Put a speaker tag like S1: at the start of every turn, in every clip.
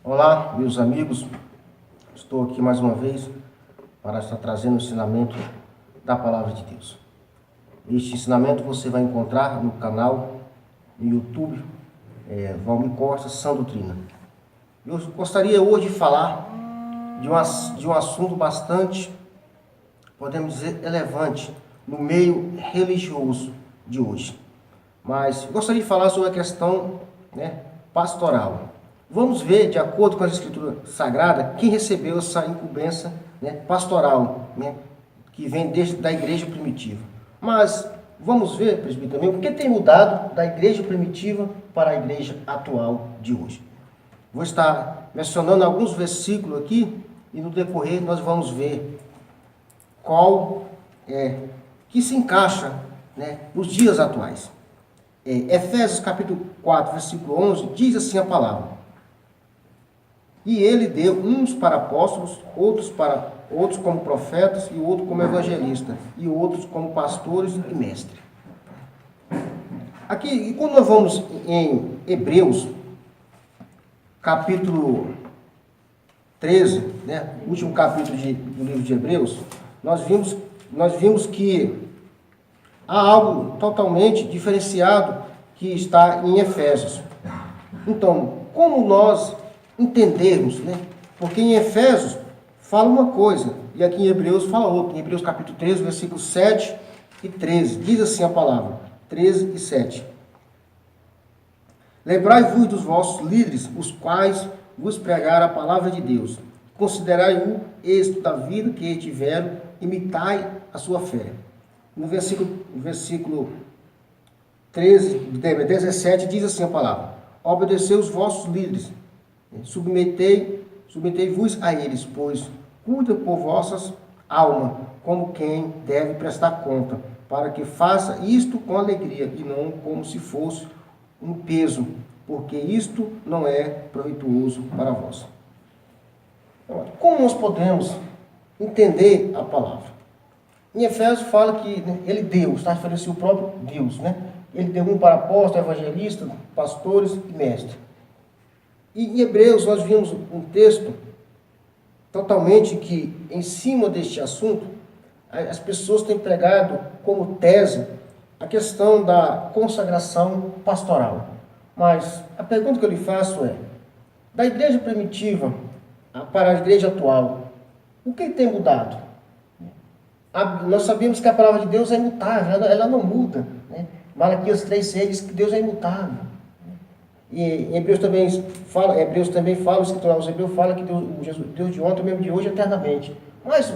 S1: Olá, meus amigos, estou aqui mais uma vez para estar trazendo o ensinamento da Palavra de Deus. Este ensinamento você vai encontrar no canal no YouTube, Valmir Costa Sã Doutrina. Eu gostaria hoje de falar de um assunto bastante, podemos dizer, relevante no meio religioso de hoje. Mas gostaria de falar sobre a questão pastoral. Vamos ver, de acordo com a Escritura Sagrada, quem recebeu essa incumbência pastoral, que vem da igreja primitiva. Mas vamos ver, presbítero, também, o que tem mudado da igreja primitiva para a igreja atual de hoje. Vou estar mencionando alguns versículos aqui e no decorrer nós vamos ver qual que se encaixa nos dias atuais. Efésios capítulo 4, versículo 11, diz assim a palavra: e ele deu uns para apóstolos, outros como profetas, e outros como evangelistas, e outros como pastores e mestres. Aqui, e quando nós vamos em Hebreus, capítulo 13, o último capítulo do livro de Hebreus, nós vimos que há algo totalmente diferenciado que está em Efésios. Então, como nós entendermos, porque em Efésios fala uma coisa, e aqui em Hebreus fala outra. Em Hebreus capítulo 13, versículos 7 e 13, diz assim a palavra, 13 e 7. Lembrai-vos dos vossos líderes, os quais vos pregaram a palavra de Deus. Considerai o êxito da vida que tiveram, imitai a sua fé. No versículo 13, 17, diz assim a palavra: obedecei os vossos líderes, submetei-vos a eles, pois cuida por vossas almas, como quem deve prestar conta, para que faça isto com alegria, e não como se fosse um peso, porque isto não é proveitoso para vós. Como nós podemos entender a palavra? Em Efésios fala que ele deu, está referindo-se ao próprio Deus, Ele deu um para apóstolos, evangelistas, pastores e mestres. E em Hebreus nós vimos um texto totalmente que, em cima deste assunto, as pessoas têm pregado como tese a questão da consagração pastoral. Mas a pergunta que eu lhe faço é: da igreja primitiva para a igreja atual, o que tem mudado? Nós sabemos que a palavra de Deus é imutável, ela não muda. Malaquias 3,6 diz que Deus é imutável. E em Hebreus também fala, o escritor aos Hebreus fala que Deus de ontem, mesmo de hoje, eternamente. Mas,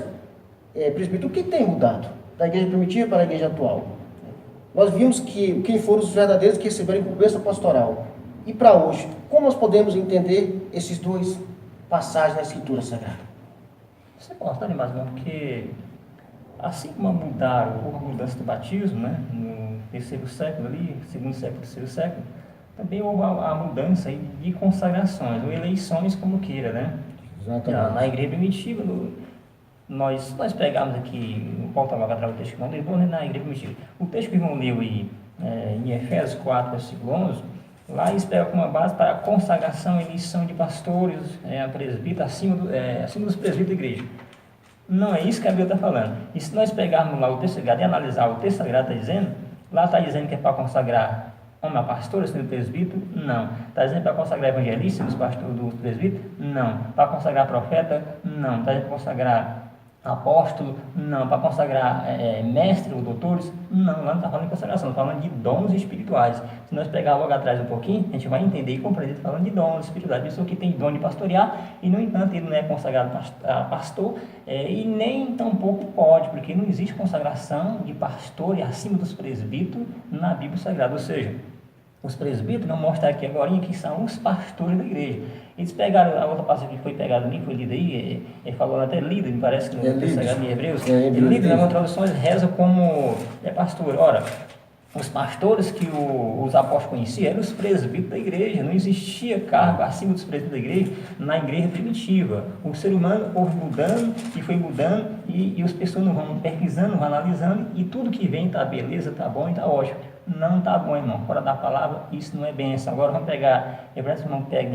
S1: presbítero, o que tem mudado da igreja primitiva para a igreja atual? Nós vimos que quem foram os verdadeiros que receberam incumbência pastoral. E para hoje, como nós podemos entender esses dois passagens da Escritura Sagrada?
S2: Isso é importante, mas porque assim como mudaram a mudança do batismo, no terceiro século ali, segundo século, terceiro século, também houve a mudança de consagrações, ou eleições, como queira,
S1: Exatamente.
S2: Na igreja primitiva, nós pegamos aqui, não volta logo atrás do texto que o irmão leu, na igreja primitiva. O texto que o irmão leu aí, em Efésios 4, versículo 11, lá eles pegam como base para a consagração e eleição de pastores, presbíteros, acima dos presbíteros da igreja. Não é isso que a Bíblia está falando. E se nós pegarmos lá o texto sagrado e analisar o texto sagrado está dizendo, lá está dizendo que é para consagrar homem a pastor, sendo presbítero? Não. Está dizendo para consagrar evangelista, dos pastores do presbítero? Não. Para consagrar profeta? Não. Está dizendo para consagrar apóstolo? Não. Para consagrar mestre ou doutores? Não. Lá não está falando de consagração, está falando de dons espirituais. Se nós pegar logo atrás um pouquinho, a gente vai entender e compreender, está falando de dons espirituais. Pessoa que tem dom de pastorear e, no entanto, ele não é consagrado a pastor e nem tampouco pode, porque não existe consagração de pastor e acima dos presbíteros na Bíblia Sagrada. Ou seja, os presbíteros, não mostrar aqui agora que são os pastores da igreja. Eles pegaram a outra passagem que foi pegada ali, que foi lida aí, ele falou até líder, me parece que no texto sagrado em Hebreus. Líder, nas traduções, reza como pastor. Ora, os pastores que os apóstolos conheciam eram os presbíteros da igreja. Não existia cargo acima dos presbíteros da igreja na igreja primitiva. O ser humano houve mudando e foi mudando, e as pessoas não vão pesquisando, vão analisando, e tudo que vem está beleza, está bom e está ótimo. Não está bom, irmão. Fora da palavra, isso não é bênção. Agora vamos pegar, parece que não pega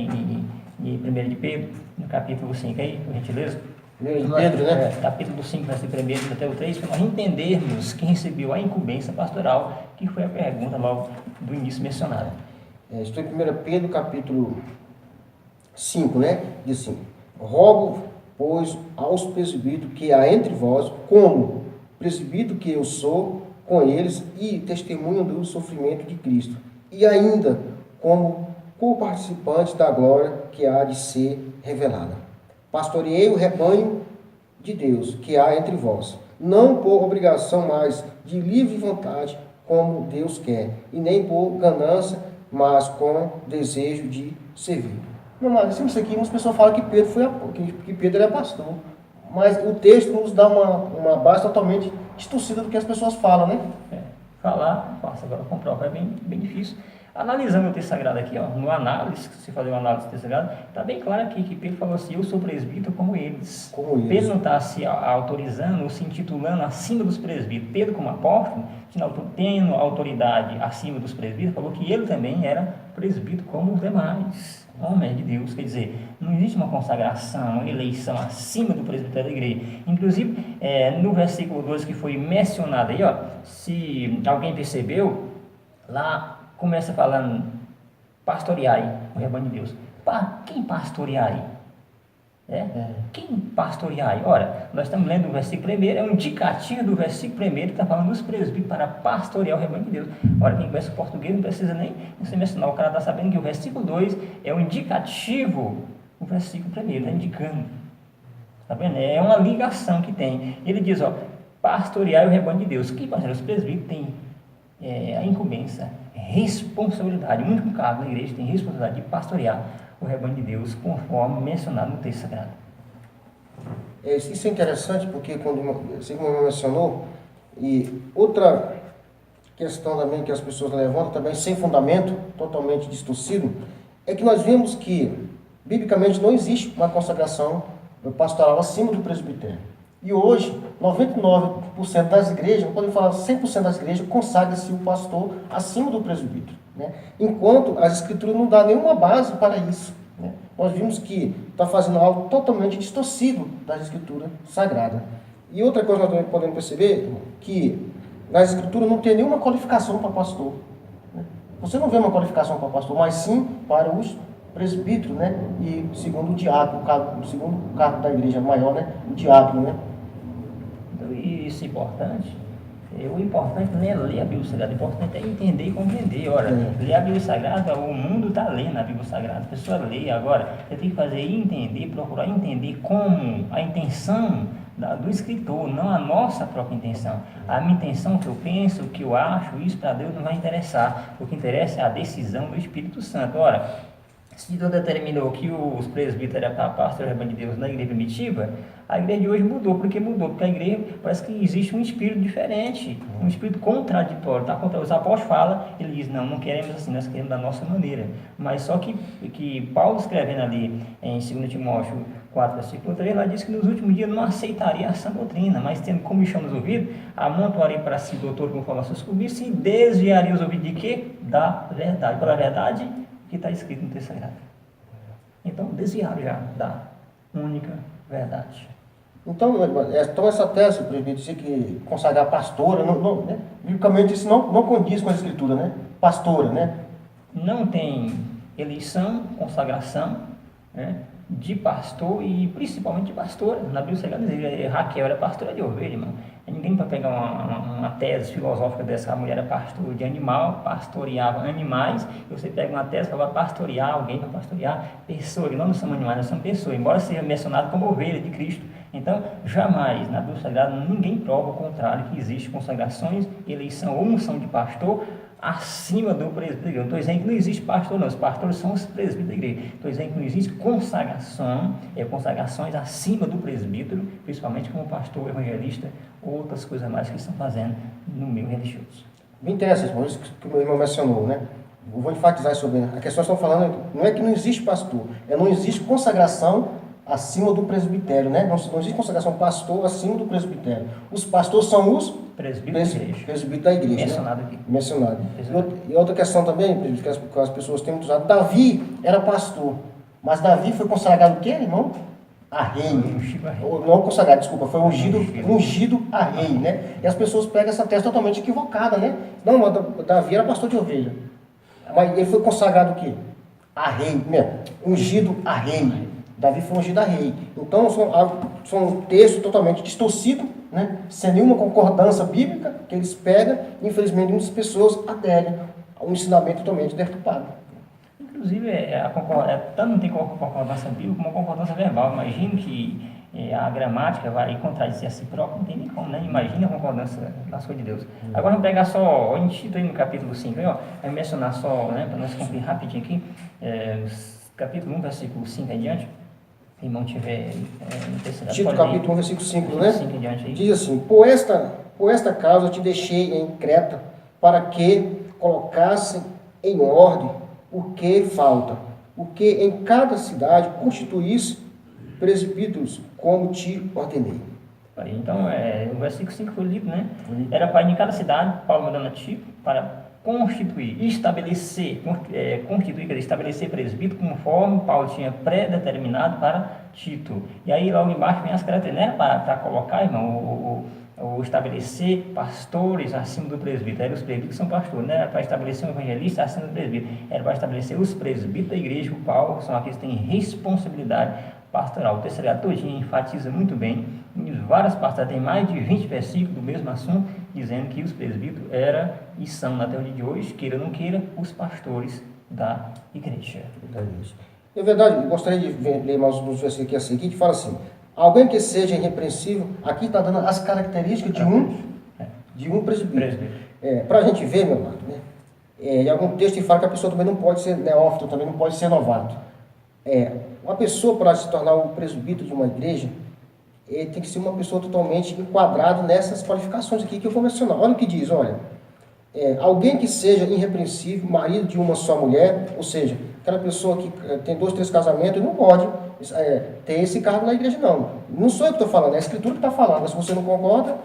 S2: em 1 de Pedro, no capítulo 5 aí, por gentileza.
S1: Pedro, né?
S2: Capítulo 5, versículo 1 até o 3, para nós entendermos quem recebeu a incumbência pastoral, que foi a pergunta logo do início mencionada.
S1: Estou em 1 Pedro, capítulo 5, né? Diz assim: rogo, pois, aos presbíteros que há entre vós, como presbítero que eu sou, com eles, e testemunho do sofrimento de Cristo, e ainda como co-participante da glória que há de ser revelada. Pastoreei o rebanho de Deus que há entre vós, não por obrigação, mas de livre vontade, como Deus quer, e nem por ganância, mas com desejo de servir. Não, mas isso aqui, umas pessoas falam que Pedro era pastor, mas o texto nos dá uma base totalmente distorcida do que as pessoas falam, né?
S2: Falar, faça agora comprovar, é bem difícil. Analisando o texto sagrado aqui, ó, no análise, se fazer uma análise do texto sagrado, está bem claro aqui que Pedro falou assim: eu sou presbítero como eles. Pedro não está se autorizando ou se intitulando acima dos presbíteros. Pedro, como apóstolo, tendo autoridade acima dos presbíteros, falou que ele também era presbítero como os demais. Homem de Deus, quer dizer, não existe uma consagração, uma eleição acima do presbitério da igreja. Inclusive, no versículo 12 que foi mencionado aí, ó, se alguém percebeu, lá começa falando pastorear o rebanho de Deus. Quem pastorear? Quem pastorear? Ora, nós estamos lendo o versículo 1, é um indicativo do versículo 1 que está falando dos presbíteros para pastorear o rebanho de Deus. Ora, quem conhece o português não precisa nem se mencionar, o cara está sabendo que o versículo 2 é um indicativo, o versículo 1 está indicando. Está vendo? É uma ligação que tem. Ele diz, ó, pastorear o rebanho de Deus. Que pastorear? Os presbíteros têm a incumbência, responsabilidade, o único cargo da igreja tem responsabilidade de pastorear o rebanho de Deus, conforme mencionado no texto sagrado.
S1: Isso é interessante porque, assim como mencionou, e outra questão também que as pessoas levantam, também sem fundamento, totalmente distorcido, é que nós vemos que, biblicamente, não existe uma consagração pastoral acima do presbitério. E hoje, 99% das igrejas, não podemos falar 100% das igrejas, consagra-se o pastor acima do presbítero, né? Enquanto as escrituras não dão nenhuma base para isso, né? Nós vimos que está fazendo algo totalmente distorcido das escrituras sagradas. E outra coisa que nós também podemos perceber, que nas escrituras não tem nenhuma qualificação para pastor, né? Você não vê uma qualificação para pastor, mas sim para os presbíteros, né? E segundo o diácono, o segundo cargo da igreja maior, né? O diácono, né?
S2: Isso é importante. O importante não é ler a Bíblia Sagrada, o importante é entender e compreender. Ora, ler a Bíblia Sagrada, o mundo está lendo a Bíblia Sagrada, a pessoa lê. Agora, você tem que fazer entender, procurar entender como a intenção do escritor, não a nossa própria intenção. A minha intenção, o que eu penso, o que eu acho, isso para Deus não vai interessar. O que interessa é a decisão do Espírito Santo. Ora, se Deus determinou que os presbíteros eram para pastorear o rebanho de Deus na igreja primitiva, a igreja de hoje mudou. Por que mudou? Porque a igreja parece que existe um espírito diferente, um espírito contraditório. Tá? Os apóstolos falam, ele diz, não queremos assim, nós queremos da nossa maneira. Mas só que Paulo escrevendo ali em 2 Timóteo 4, versículo 3, lá diz que nos últimos dias não aceitaria a sã doutrina, mas tendo comichão nos ouvidos, amontoaria para si doutor com informações cobiças e desviaria os ouvidos de quê? Da verdade. Pela verdade que está escrito no texto sagrado. Então, desviaram já da única verdade.
S1: Então essa tese, presbítero, dizer que consagrar pastora, né? Biblicamente isso não condiz com a escritura, né? Pastora, né?
S2: Não tem eleição, consagração, né? De pastor e principalmente de pastora. Na Bíblia Sagrada diz, Raquel era pastora de ovelha, irmão. Ninguém para pegar uma tese filosófica dessa, a mulher era pastor de animal, pastoreava animais, e você pega uma tese para pastorear alguém, para pastorear pessoas, que não são animais, nós somos pessoas, embora seja mencionado como ovelha de Cristo. Então, jamais na Bíblia Sagrada ninguém prova o contrário, que existe consagrações, eleição ou unção de pastor acima do presbítero da igreja. Não estou dizendo que não existe pastor, não. Os pastores são os presbíteros da igreja. Estou dizendo que não existe consagrações acima do presbítero, principalmente como pastor, evangelista, ou outras coisas mais que estão fazendo no meio religioso.
S1: Bem interessante, por isso que o meu irmão mencionou, né? Eu vou enfatizar sobre a questão que estão falando, não é que não existe pastor, não existe consagração acima do presbitério, né? Não existe consagração pastor acima do presbitério. Os pastores são os presbíteros da igreja.
S2: Mencionado, né?
S1: Aqui. Mencionado. E outra questão também, que as pessoas têm muito usado, Davi era pastor, Mas Davi foi consagrado o quê, irmão? A rei. Não consagrado, desculpa, foi ungido a rei, né? E as pessoas pegam essa tese totalmente equivocada, né? Não, mas Davi era pastor de ovelha. Mas ele foi consagrado o quê? A rei, né? Ungido a rei. Davi foi ungido a rei. Então, são textos totalmente distorcidos, né? Sem nenhuma concordância bíblica, que eles pegam, e infelizmente muitas pessoas aderem a um ensinamento totalmente deturpado.
S2: Inclusive, tanto não tem concordância bíblica como concordância verbal. Imagino que a gramática vai contradizer a si própria, não tem nem como, né? Imagina a concordância das coisas de Deus. Agora vamos pegar só, em Tito, aí no capítulo 5, aí, ó, vai mencionar só, né, para nós cumprir rapidinho aqui, capítulo 1, versículo 5 em diante. Se irmão tiver
S1: Tito, capítulo 1, versículo 5, né?
S2: 5 em diante aí.
S1: Diz assim: por esta causa te deixei em Creta, para que colocasse em ordem o que falta, o que em cada cidade constituísse presbíteros, como te ordenei.
S2: Então, o versículo 5 foi lido, né? Era para em cada cidade, Paulo mandando a Tito, para constituir, estabelecer presbítero conforme Paulo tinha pré-determinado para Tito. E aí logo embaixo vem as características, né? Para colocar, irmão, o estabelecer pastores acima do presbítero. Era os presbíteros que são pastores, né? Era para estabelecer um evangelista acima do presbítero. Era para estabelecer os presbíteros da igreja, o Paulo, são aqueles que têm responsabilidade pastoral. O terceiro todinho enfatiza muito bem, em várias passagens, tem mais de 20 versículos do mesmo assunto, dizendo que os presbíteros eram e são, na teoria de hoje, queira ou não queira, os pastores da igreja.
S1: É verdade, eu gostaria de ler mais uns versículos aqui assim, que fala assim: alguém que seja irrepreensível, aqui está dando as características de um presbítero. Para a gente ver, meu irmão, né? Em algum texto fala que a pessoa também não pode ser neófito, também não pode ser novato. Uma pessoa, para se tornar um presbítero de uma igreja, ele tem que ser uma pessoa totalmente enquadrada nessas qualificações aqui que eu vou mencionar. Olha o que diz, olha. Alguém que seja irrepreensível, marido de uma só mulher, ou seja, aquela pessoa que tem 2, 3 casamentos, não pode ter esse cargo na igreja, não. Não sou eu que estou falando, é a Escritura que está falando. Mas se você não concorda,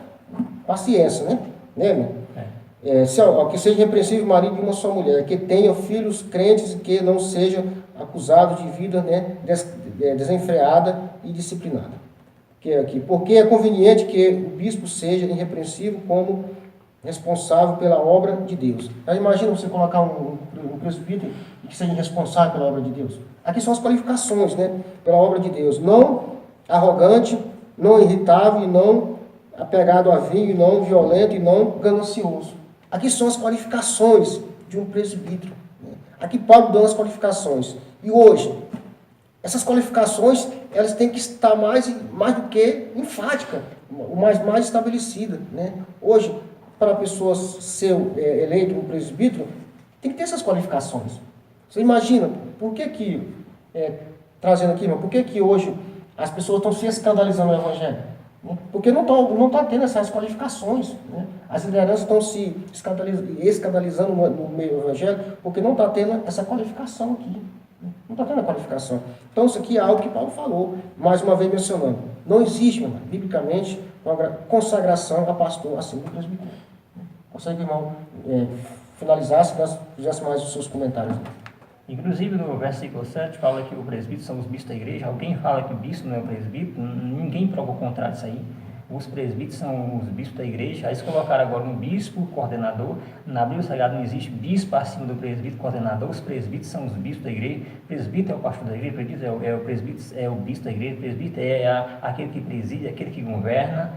S1: paciência, né? Que seja irrepreensível, marido de uma só mulher, que tenha filhos crentes e que não seja acusado de vida, né, desenfreada e disciplinada. Porque é conveniente que o bispo seja irrepreensível como responsável pela obra de Deus. Aí imagina você colocar um presbítero que seja responsável pela obra de Deus. Aqui são as qualificações, né, pela obra de Deus. Não arrogante, não irritável, e não apegado a vinho, e não violento, e não ganancioso. Aqui são as qualificações de um presbítero. Aqui Paulo dá as qualificações. E hoje, essas qualificações, elas têm que estar mais do que enfática, mais estabelecida, né? Hoje, para a pessoa ser eleito um presbítero, tem que ter essas qualificações. Você imagina, trazendo aqui, por que hoje as pessoas estão se escandalizando no Evangelho? Porque não está tendo essas qualificações, né? As lideranças estão se escandalizando no meio do Evangelho porque não está tendo essa qualificação aqui. Não está tendo a qualificação. Então, isso aqui é algo que Paulo falou, mais uma vez mencionando. Não existe, irmão, biblicamente, uma consagração a pastor acima do presbítero. Consegue, irmão, finalizar, se nós fizéssemos mais os seus comentários?
S2: Inclusive, no versículo 7, fala que o presbítero são os bispos da igreja. Alguém fala que o bispo não é o presbítero, ninguém prova o contrário disso aí. Os presbíteros são os bispos da igreja. Aí eles colocaram agora um bispo coordenador. Na Bíblia Sagrada não existe bispo acima do presbítero coordenador. Os presbíteros são os bispos da igreja. O presbítero é o pastor da igreja. O presbítero é o bispo da igreja. O presbítero é aquele que preside, aquele que governa.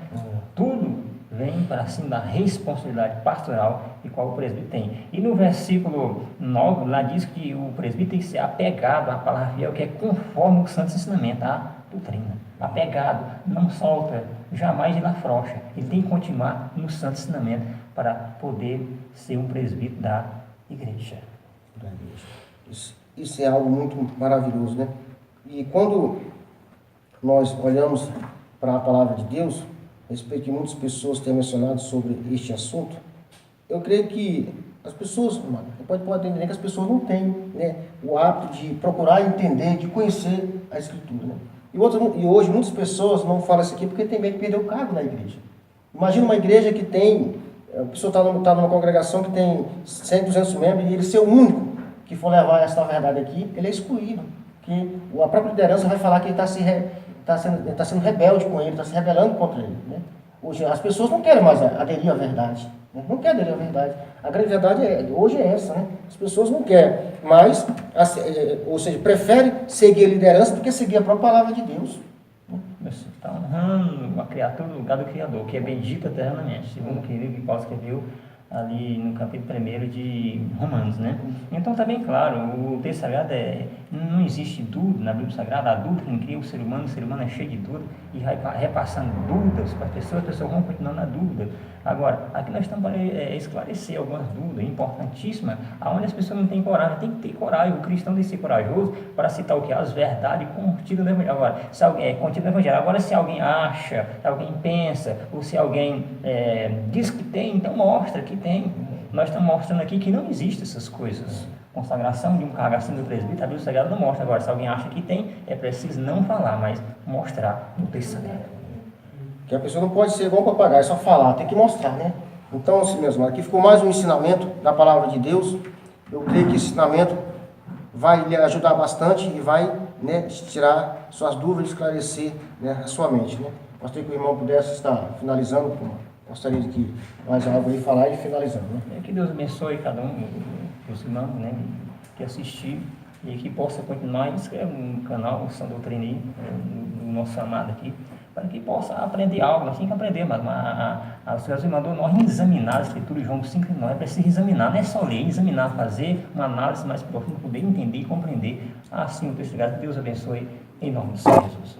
S2: Tudo vem para cima da responsabilidade pastoral e qual o presbítero tem. E no versículo 9, lá diz que o presbítero tem que ser apegado à palavra fiel, que é conforme o santo ensinamento, a doutrina. Apegado, não solta, jamais ele afrouxa. Ele tem que continuar no santo ensinamento para poder ser um presbítero da igreja.
S1: Isso é algo muito maravilhoso, né? E quando nós olhamos para a palavra de Deus, a respeito que muitas pessoas têm mencionado sobre este assunto, eu creio que as pessoas, pode entender que as pessoas não têm, né, o hábito de procurar entender, de conhecer a Escritura, né? E hoje muitas pessoas não falam isso aqui porque tem medo de perder o cargo na igreja. Imagina uma igreja que tem, a pessoa está numa congregação que tem 100, 200 membros e ele ser o único que for levar esta verdade aqui, ele é excluído. que a própria liderança vai falar que ele está sendo rebelde com ele, está se rebelando contra ele. Né? Hoje, as pessoas não querem mais aderir à verdade. Né? Não querem aderir à verdade. A grande verdade hoje é essa. Né? As pessoas não querem, mas, ou seja, preferem seguir a liderança do que seguir a própria palavra de Deus.
S2: Você está honrando a criatura no lugar do Criador, que é bendito eternamente, segundo o que Paulo escreveu ali no capítulo 1 de Romanos, né? Então está bem claro, o texto sagrado não existe dúvida na Bíblia Sagrada, a dúvida que não cria o ser humano é cheio de dúvida e vai repassando dúvidas para as pessoas vão continuando na dúvida. Agora, aqui nós estamos para esclarecer algumas dúvidas importantíssimas, onde as pessoas não têm coragem, tem que ter coragem, o cristão tem que ser corajoso para citar o que? As verdades contidas no Evangelho. Agora, se alguém contido no Evangelho, agora se alguém acha, se alguém pensa, ou se alguém diz que tem, então mostra que tem. Nós estamos mostrando aqui que não existem essas coisas. Consagração de um cargo assim do presbítero, a Bíblia Sagrada não mostra. Agora, se alguém acha que tem, é preciso não falar, mas mostrar no texto sagrado.
S1: Que a pessoa não pode ser igual um papagaio, é só falar, tem que mostrar, né? Então, assim mesmo, aqui ficou mais um ensinamento da palavra de Deus. Eu creio que esse ensinamento vai lhe ajudar bastante e vai, né, tirar suas dúvidas, esclarecer, né, a sua mente, né? Gostaria que o irmão pudesse estar finalizando, gostaria de que mais algo aí falar e finalizando, né?
S2: Que Deus abençoe cada um dos irmãos, né, que assistir e que possa continuar. Inscreva no canal Sã Doutrina aí, no nosso amado aqui, para que possa aprender algo, assim que aprender, mas o Senhor Jesus mandou nós examinar a Escritura de João 5,9, é preciso examinar, não é só ler, examinar, fazer uma análise mais profunda, poder entender e compreender. Assim o texto de graça, Deus abençoe, em nome do Senhor Jesus.